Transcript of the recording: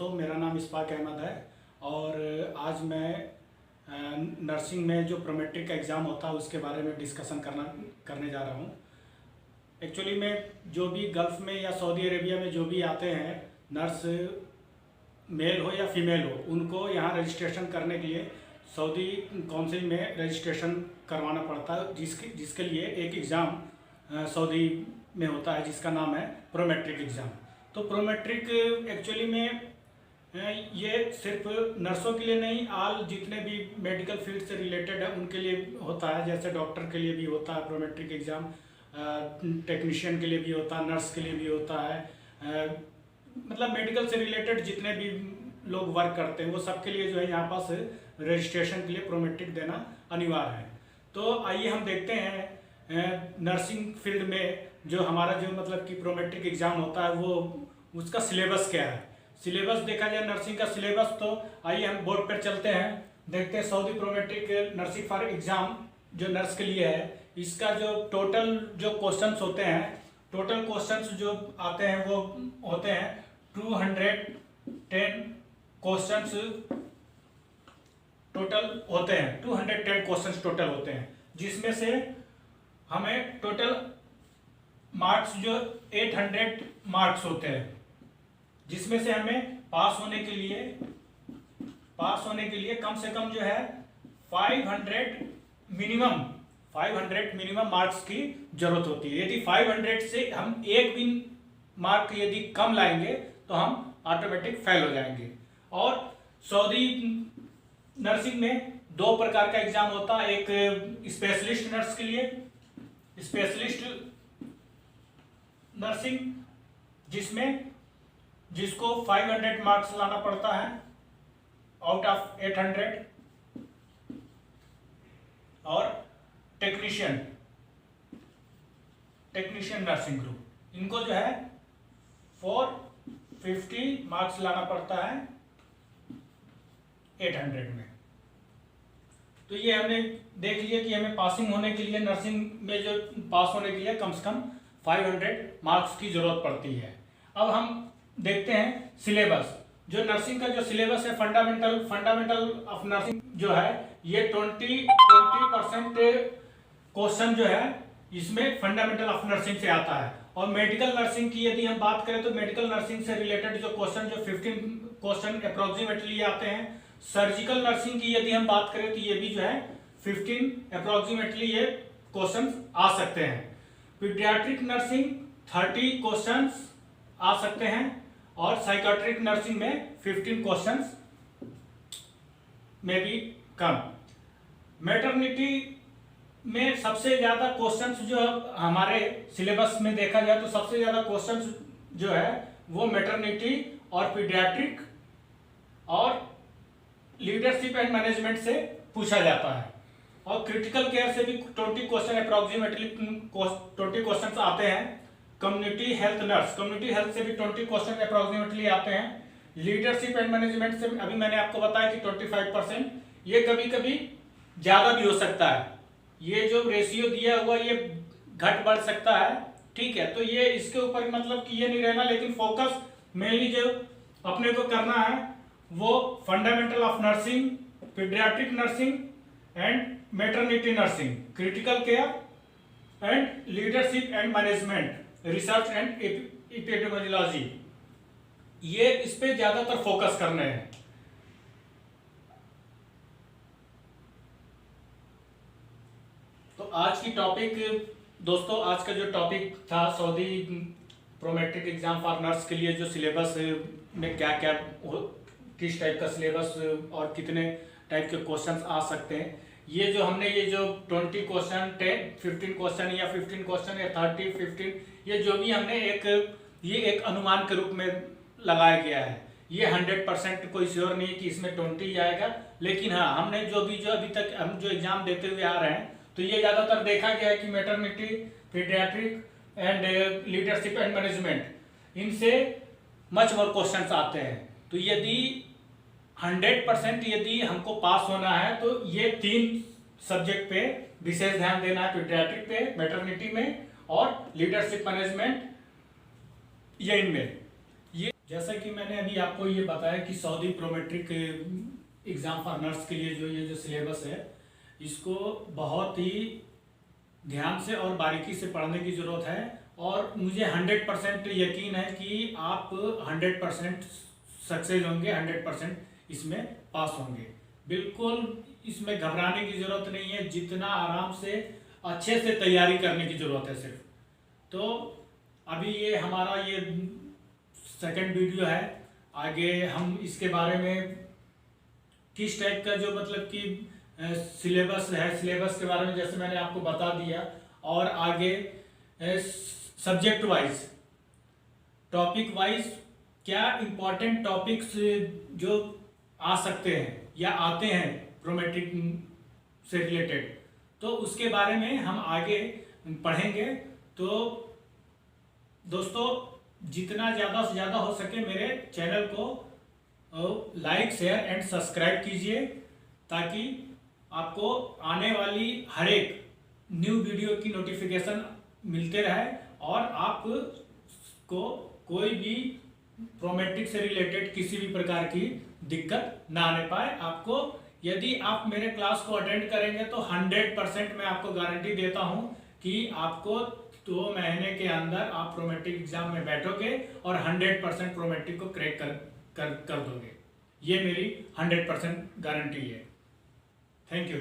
दोस्तों, मेरा नाम इस्फाक अहमद है और आज मैं नर्सिंग में जो प्रोमेट्रिक का एग्ज़ाम होता है उसके बारे में डिस्कशन करने जा रहा हूँ। एक्चुअली में जो भी गल्फ़ में या सऊदी अरेबिया में जो भी आते हैं नर्स, मेल हो या फीमेल हो, उनको यहाँ रजिस्ट्रेशन करने के लिए सऊदी काउंसिल में रजिस्ट्रेशन करवाना पड़ता है, जिसके लिए एक एग्ज़ाम सऊदी में होता है जिसका नाम है प्रोमेट्रिक एग्ज़ाम। तो प्रोमेट्रिक एक्चुअली में ये सिर्फ नर्सों के लिए नहीं, आल जितने भी मेडिकल फील्ड से रिलेटेड है उनके लिए होता है। जैसे डॉक्टर के लिए भी होता है प्रोमेट्रिक एग्ज़ाम, टेक्नीशियन के लिए भी होता है, नर्स के लिए भी होता है, मतलब मेडिकल से रिलेटेड जितने भी लोग वर्क करते हैं वो सब के लिए जो है यहाँ पास रजिस्ट्रेशन के लिए प्रोमेट्रिक देना अनिवार्य है। तो आइए हम देखते हैं नर्सिंग फील्ड में जो हमारा जो मतलब कि प्रोमेट्रिक एग्ज़ाम होता है वो उसका सिलेबस क्या है। सिलेबस देखा जाए नर्सिंग का सिलेबस, तो आइए हम बोर्ड पर चलते हैं, देखते हैं Saudi Prometric nursing for exam जो नर्स के लिए है, इसका जो टोटल जो क्वेश्चंस होते हैं, टोटल क्वेश्चंस जो आते हैं वो होते हैं 210 क्वेश्चंस टोटल होते हैं। 210 क्वेश्चंस टोटल होते हैं, जिसमें से हमें टोटल मार्क्स जो 800 मार्क्स होते हैं, जिसमें से हमें पास होने के लिए कम से कम जो है 500 मिनिमम मार्क्स की जरूरत होती है। यदि 500 से हम एक भी मार्क यदि कम लाएंगे तो हम ऑटोमेटिक फेल हो जाएंगे। और सऊदी नर्सिंग में दो प्रकार का एग्जाम होता है, एक स्पेशलिस्ट नर्स के लिए स्पेशलिस्ट नर्सिंग, जिसको 500 मार्क्स लाना पड़ता है आउट ऑफ 800, और टेक्नीशियन नर्सिंग ग्रुप, इनको जो है 450 मार्क्स लाना पड़ता है 800 में। तो ये हमने देख लिया कि हमें पासिंग होने के लिए, नर्सिंग में जो पास होने के लिए कम से कम 500 मार्क्स की जरूरत पड़ती है। अब हम देखते हैं सिलेबस। जो नर्सिंग का जो सिलेबस है, फंडामेंटल ऑफ नर्सिंग जो है, ये 20% क्वेश्चन जो है इसमें फंडामेंटल ऑफ नर्सिंग से आता है। और मेडिकल नर्सिंग की यदि हम बात करें तो मेडिकल नर्सिंग से रिलेटेड जो क्वेश्चन जो 15 क्वेश्चन अप्रोक्सीमेटली आते हैं। सर्जिकल नर्सिंग की यदि हम बात करें तो ये भी जो है 15 अप्रोक्सीमेटली ये क्वेश्चन आ सकते हैं। पीडियाट्रिक नर्सिंग 30 क्वेश्चंस आ सकते हैं, और साइकाट्रिक नर्सिंग में 15 क्वेश्चंस में भी कम। मैटरनिटी में सबसे ज्यादा क्वेश्चंस जो हमारे सिलेबस में देखा जाए तो सबसे ज्यादा क्वेश्चंस जो है वो मैटरनिटी और पीडियाट्रिक और लीडरशिप एंड मैनेजमेंट से पूछा जाता है। और क्रिटिकल केयर से भी 20 क्वेश्चन अप्रोक्सीमेटली 20 क्वेश्चन आते हैं। कम्युनिटी हेल्थ से भी 20 क्वेश्चन अप्रोक्सीमेटली आते हैं। लीडरशिप एंड मैनेजमेंट से अभी मैंने आपको बताया कि 25%, ये कभी कभी ज्यादा भी हो सकता है। ये जो रेशियो दिया हुआ ये घट बढ़ सकता है, ठीक है। तो ये इसके ऊपर मतलब कि ये नहीं रहना, लेकिन फोकस मेनली जो अपने को करना है वो fundamental of nursing, paediatric nursing and maternity nursing, critical care and leadership and management, research and epidemiology, ये इस पे ज्यादातर फोकस करने हैं। तो आज की टॉपिक दोस्तों, आज का जो टॉपिक था Saudi Prometric exam for nurse के लिए जो सिलेबस में क्या क्या किस टाइप का सिलेबस और कितने टाइप के क्वेश्चंस आ सकते हैं, ये जो हमने ये जो 20 क्वेश्चन 15 क्वेश्चन या 15 क्वेश्चन या 30 15, ये जो भी हमने एक अनुमान के रूप में लगाया गया है। ये 100% कोई श्योर नहीं कि इसमें 20 आएगा, लेकिन हाँ हमने जो अभी तक हम जो एग्जाम देते हुए आ रहे हैं तो ये ज्यादातर देखा गया है कि maternity, paediatric and leadership and management, इनसे मच मोर क्वेश्चंस आते हैं। तो यदि 100% यदि हमको पास होना है तो ये 3 सब्जेक्ट पे विशेष ध्यान देना है, पीडियाट्रिक पे, मैटरनिटी में और लीडरशिप मैनेजमेंट, ये इनमें। ये जैसा कि मैंने अभी आपको ये बताया कि Saudi Prometric exam for nurse के लिए ये जो सिलेबस है, इसको बहुत ही ध्यान से और बारीकी से पढ़ने की ज़रूरत है। और मुझे 100% यकीन है कि आप 100% सक्सेस होंगे, 100% इसमें पास होंगे। बिल्कुल इसमें घबराने की ज़रूरत नहीं है, जितना आराम से अच्छे से तैयारी करने की ज़रूरत है सिर्फ। तो अभी ये हमारा ये सेकंड वीडियो है। आगे हम इसके बारे में किस टाइप का जो मतलब कि सिलेबस है, सिलेबस के बारे में जैसे मैंने आपको बता दिया, और आगे सब्जेक्ट वाइज, टॉपिक वाइज क्या इम्पोर्टेंट टॉपिक्स जो आ सकते हैं या आते हैं प्रोमेट्रिक से रिलेटेड, तो उसके बारे में हम आगे पढ़ेंगे। तो दोस्तों, जितना ज़्यादा से ज़्यादा हो सके मेरे चैनल को लाइक, शेयर एंड सब्सक्राइब कीजिए, ताकि आपको आने वाली हर एक न्यू वीडियो की नोटिफिकेशन मिलते रहे और आपको कोई भी प्रोमेट्रिक से रिलेटेड किसी भी प्रकार की दिक्कत ना आने पाए। आपको यदि आप मेरे क्लास को अटेंड करेंगे तो 100% मैं आपको गारंटी देता हूं कि आपको 2 महीने के अंदर आप प्रोमेट्रिक एग्जाम में बैठोगे और 100% प्रोमेट्रिक को क्रैक कर दोगे। ये मेरी 100% गारंटी है। Thank you.